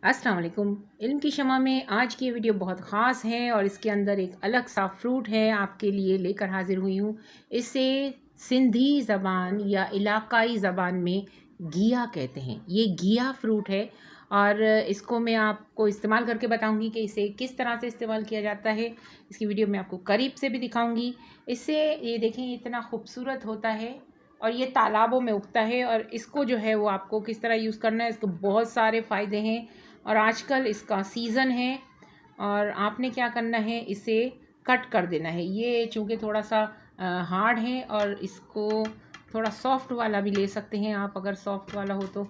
अस्सलाम वालेकुम। इल्म की शमा में आज की वीडियो बहुत ख़ास है और इसके अंदर एक अलग सा फ्रूट है आपके लिए लेकर हाज़िर हुई हूँ। इसे सिंधी ज़बान या इलाकाई ज़बान में घिया कहते हैं। ये घिया फ्रूट है और इसको मैं आपको इस्तेमाल करके बताऊंगी कि इसे किस तरह से इस्तेमाल किया जाता है। इसकी वीडियो मैं आपको करीब से भी दिखाऊंगी। इससे ये देखें इतना खूबसूरत होता है और ये तालाबों में उगता है और इसको जो है वो आपको किस तरह यूज़ करना है, इसके बहुत सारे फ़ायदे हैं और आजकल इसका सीज़न है। और आपने क्या करना है, इसे कट कर देना है। ये चूँकि थोड़ा सा हार्ड है और इसको थोड़ा सॉफ्ट वाला भी ले सकते हैं आप, अगर सॉफ्ट वाला हो तो।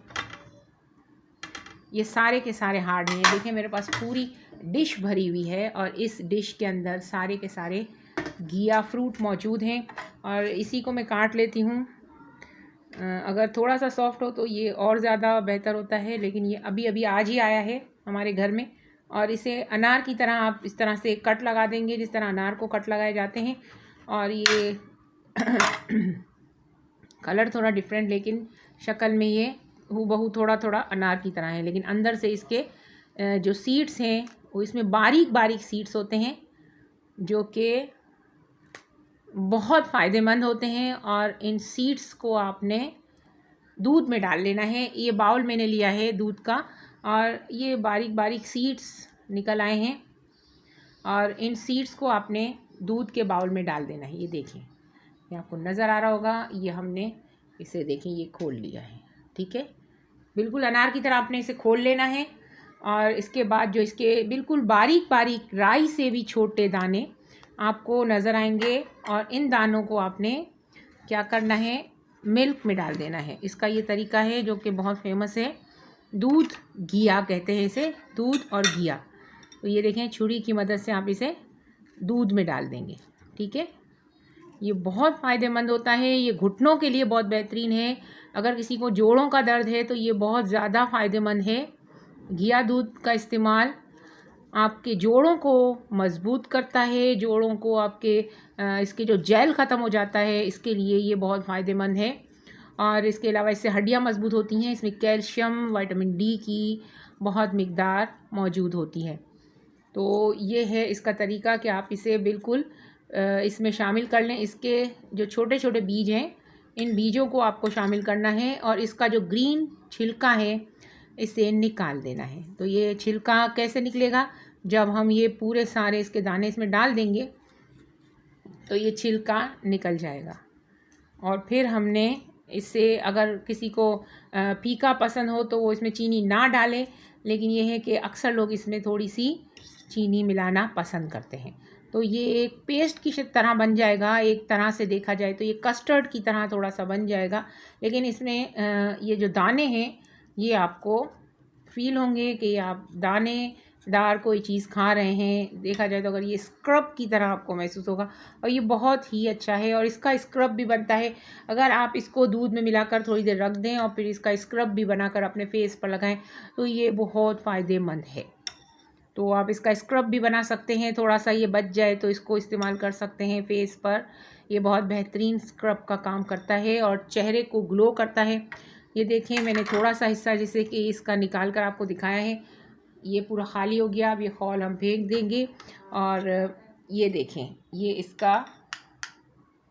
ये सारे के सारे हार्ड हैं। देखिए मेरे पास पूरी डिश भरी हुई है और इस डिश के अंदर सारे के सारे घिया फ्रूट मौजूद हैं और इसी को मैं काट लेती हूँ। अगर थोड़ा सा सॉफ्ट हो तो ये और ज़्यादा बेहतर होता है, लेकिन ये अभी अभी आज ही आया है हमारे घर में। और इसे अनार की तरह आप इस तरह से कट लगा देंगे जिस तरह अनार को कट लगाए जाते हैं। और ये कलर थोड़ा डिफरेंट, लेकिन शक्ल में ये हूबहू थोड़ा थोड़ा अनार की तरह है, लेकिन अंदर से इसके जो सीड्स हैं वो इसमें बारीक बारीक सीड्स होते हैं जो कि बहुत फ़ायदेमंद होते हैं। और इन सीड्स को आपने दूध में डाल लेना है। ये बाउल मैंने लिया है दूध का और ये बारीक बारीक सीड्स निकल आए हैं और इन सीड्स को आपने दूध के बाउल में डाल देना है। ये देखें, ये आपको नज़र आ रहा होगा। ये हमने इसे देखें ये खोल लिया है, ठीक है। बिल्कुल अनार की तरह आपने इसे खोल लेना है और इसके बाद जो इसके बिल्कुल बारीक बारीक राई से भी छोटे दाने आपको नज़र आएंगे और इन दानों को आपने क्या करना है, मिल्क में डाल देना है। इसका ये तरीका है जो कि बहुत फेमस है, दूध घिया कहते हैं इसे, दूध और घिया। तो ये देखें छुरी की मदद से आप इसे दूध में डाल देंगे, ठीक है। ये बहुत फ़ायदेमंद होता है, ये घुटनों के लिए बहुत बेहतरीन है। अगर किसी को जोड़ों का दर्द है तो ये बहुत ज़्यादा फ़ायदेमंद है। घिया दूध का इस्तेमाल आपके जोड़ों को मज़बूत करता है, जोड़ों को आपके इसके जो जेल ख़त्म हो जाता है इसके लिए ये बहुत फ़ायदेमंद है। और इसके अलावा इससे हड्डियाँ मज़बूत होती हैं। इसमें कैल्शियम, विटामिन डी की बहुत मिक़दार मौजूद होती है। तो ये है इसका तरीका कि आप इसे बिल्कुल इसमें शामिल कर लें। इसके जो छोटे छोटे बीज हैं, इन बीजों को आपको शामिल करना है और इसका जो ग्रीन छिलका है इसे निकाल देना है। तो ये छिलका कैसे निकलेगा, जब हम ये पूरे सारे इसके दाने इसमें डाल देंगे तो ये छिलका निकल जाएगा। और फिर हमने इससे, अगर किसी को फीका पसंद हो तो वो इसमें चीनी ना डाले, लेकिन ये है कि अक्सर लोग इसमें थोड़ी सी चीनी मिलाना पसंद करते हैं। तो ये एक पेस्ट की तरह बन जाएगा। एक तरह से देखा जाए तो ये कस्टर्ड की तरह थोड़ा सा बन जाएगा, लेकिन इसमें ये जो दाने हैं ये आपको फील होंगे कि आप दानेदार कोई चीज़ खा रहे हैं। देखा जाए तो अगर ये स्क्रब की तरह आपको महसूस होगा और ये बहुत ही अच्छा है। और इसका स्क्रब भी बनता है, अगर आप इसको दूध में मिलाकर थोड़ी देर रख दें और फिर इसका स्क्रब भी बनाकर अपने फेस पर लगाएं तो ये बहुत फ़ायदेमंद है। तो आप इसका स्क्रब भी बना सकते हैं, थोड़ा सा ये बच जाए तो इसको इस्तेमाल कर सकते हैं फेस पर। ये बहुत बेहतरीन स्क्रब का काम करता है और चेहरे को ग्लो करता है। ये देखें मैंने थोड़ा सा हिस्सा जैसे कि इसका निकाल कर आपको दिखाया है, ये पूरा खाली हो गया। अब ये खौल हम फेंक देंगे और ये देखें ये इसका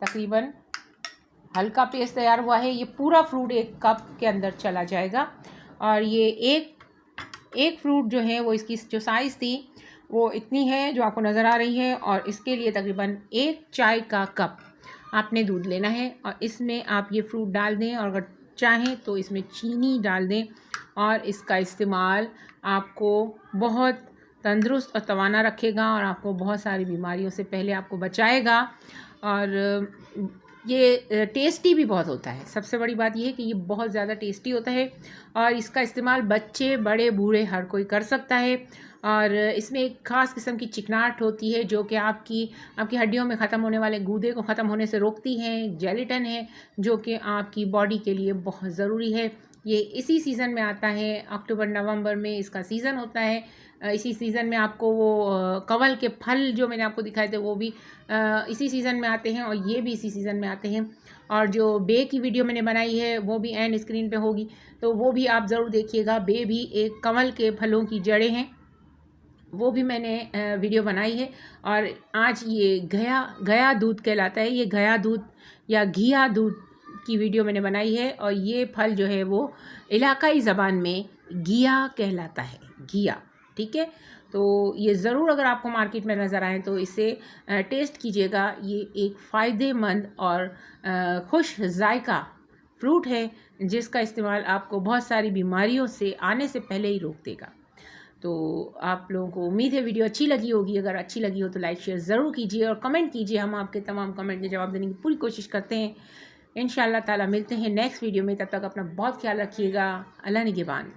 तकरीबन हल्का पेस्ट तैयार हुआ है। ये पूरा फ्रूट एक कप के अंदर चला जाएगा और ये एक फ्रूट जो है वो इसकी जो साइज़ थी वो इतनी है जो आपको नज़र आ रही है। और इसके लिए तकरीबन 1 चाय का कप आपने दूध लेना है और इसमें आप ये फ्रूट डाल दें और अगर चाहें तो इसमें चीनी डाल दें। और इसका इस्तेमाल आपको बहुत तंदुरुस्त और तवाना रखेगा और आपको बहुत सारी बीमारियों से पहले आपको बचाएगा। और ये टेस्टी भी बहुत होता है। सबसे बड़ी बात यह है कि ये बहुत ज़्यादा टेस्टी होता है और इसका इस्तेमाल बच्चे, बड़े, बूढ़े हर कोई कर सकता है। और इसमें एक ख़ास किस्म की चिकनाहट होती है जो कि आपकी हड्डियों में ख़त्म होने वाले गूदे को ख़त्म होने से रोकती है। जेलेटिन है जो कि आपकी बॉडी के लिए बहुत ज़रूरी है। ये इसी सीज़न में आता है, अक्टूबर नवंबर में इसका सीज़न होता है। इसी सीज़न में आपको वो कवल के फल जो मैंने आपको दिखाए थे वो भी इसी सीज़न में आते हैं, और ये भी इसी सीज़न में आते हैं। और जो बे की वीडियो मैंने बनाई है वो भी एंड स्क्रीन पे होगी, तो वो भी आप ज़रूर देखिएगा। बे भी एक कमल के फलों की जड़ें हैं, वो भी मैंने वीडियो बनाई है। और आज ये गया दूध कहलाता है, ये गया दूध या घिया दूध की वीडियो मैंने बनाई है। और ये फल जो है वो इलाकाई ज़बान में घिया कहलाता है, घिया। ठीक है, तो ये ज़रूर अगर आपको मार्केट में नज़र आए तो इसे टेस्ट कीजिएगा। ये एक फ़ायदेमंद और खुश जायका फ्रूट है, जिसका इस्तेमाल आपको बहुत सारी बीमारियों से आने से पहले ही रोक देगा। तो आप लोगों को उम्मीद है वीडियो अच्छी लगी होगी। अगर अच्छी लगी हो तो लाइक शेयर ज़रूर कीजिए और कमेंट कीजिए। हम आपके तमाम कमेंट के जवाब देने की पूरी कोशिश करते हैं। इंशाअल्लाह ताला मिलते हैं नेक्स्ट वीडियो में। तब तक अपना बहुत ख्याल रखिएगा। अल्लाह निगहबान।